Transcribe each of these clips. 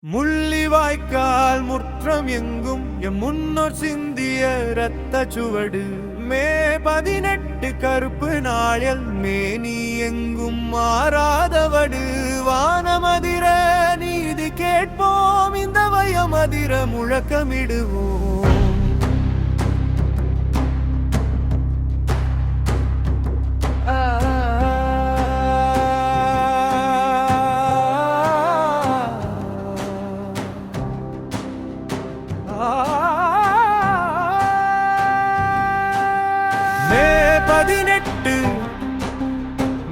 முள்ளிவாய்க்கால் முற்றம் எங்கும் எம் முன்னோர் சிந்திய இரத்த சுவடு. மே 18 கருப்பு நாளில் மேனி எங்கும் மாறாதவடு. வானமதிர நீதி கேட்போம், இந்த வயமதிர முழக்கமிடுவோம்.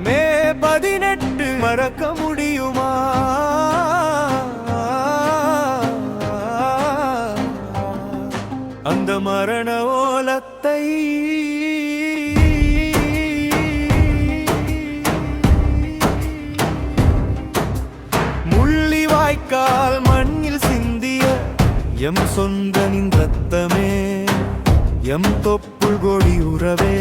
மே 18 மறக்க முடியுமா? அந்த மரண ஓலத்தை முள்ளிவாய்க்கால் மண்ணில் சிந்திய எம் சொந்தனின் ரத்தமே, எம் தொப்புள் கொடி உறவே.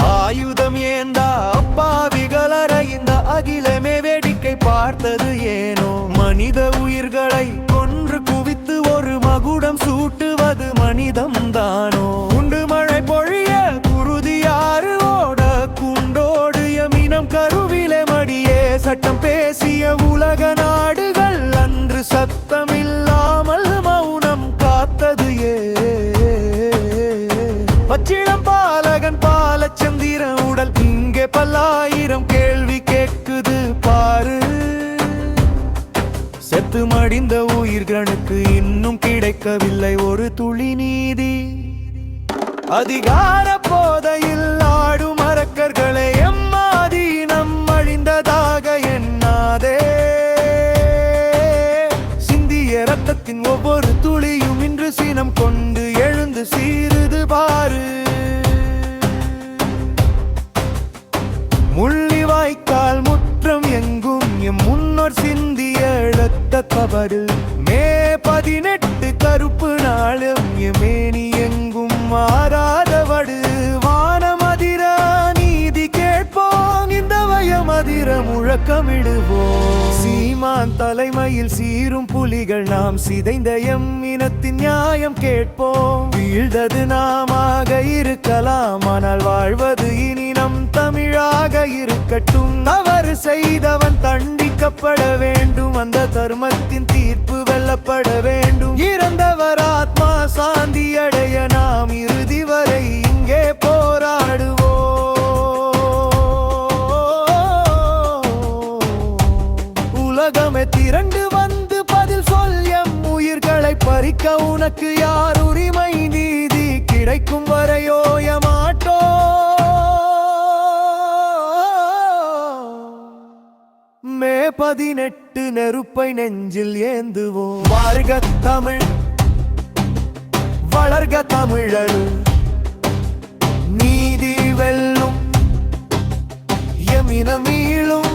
ஆயுதம் ஏந்தா அப்பாவிகளற இந்த அகிலமே வேடிக்கை பார்த்தது ஏனோ? மனித உயிர்களை கொன்று குவித்து ஒரு மகுடம் சூட்டுவது மனிதம் தானோ? குண்டு மழை பொழிய குருதியாறு ஓட குண்டோடு எமினம் கருவிலே மடியே. சட்டம் பேசிய உலக நாடுகள் அன்று சத்தமில்லாமல் மௌனம் காத்தது ஏ? பச்சிளம் பாலகன் பாலச்சந்திர உடல் இங்கே பல்லாயிரம் கேள்வி கேட்குது பாரு. செத்து மடிந்த உயிர்களுக்கு இன்னும் கிடைக்கவில்லை ஒரு துளி நீதி. அதிகார போதையில் ஆடும் அரக்கர்களை எம்மாதீனம் அழிந்ததாக எண்ணாதே. சிந்திய ரத்தத்தின் ஒவ்வொரு துளியும் இன்று சினம் கொண்டு எழுந்து சீருது பாரு. முள்ளிவாய்க்கால் முற்றம் எங்கும் எம் முன்னோர் சிந்திய எழுத்த கபடு. மே 18 கருப்பு நாளும் எமேனி எங்கும் மாறாதவடு. வானமதிர நீதி கேட்போம், இந்த வயமதிர முழக்கமிடுவோம். சீமான் தலைமையில் சீரும் புலிகள் நாம் சிதைந்த எம் இனத்தின் நியாயம் கேட்போம். வீழ்ந்தது நாமாக இருக்கலாம், ஆனால் வாழ்வது இனி நம் தமிழாக இருக்கட்டும். தவறு செய்தவன் தண்டிக்கப்பட வேண்டும், அந்த தர்மத்தின் தீர்ப்பு வெல்லப்பட வேண்டும். இறந்தவர் ஆத்மா சாந்தி அடைய நாம் இறுதி வரை இங்கே போராடுவோம். உலகமே திரண்டு வந்து பதில் சொல், எம் உயிர்களை பறிக்க உனக்கு யார் உரிமை? நீதி கிடைக்கும் வரையோய மாட்டோ. மே 18 நெருப்பை நெஞ்சில் ஏந்துவோம். வாழ்க தமிழ், வளர்க தமிழர், நீதி வெல்லும், எமினம் மீளும்.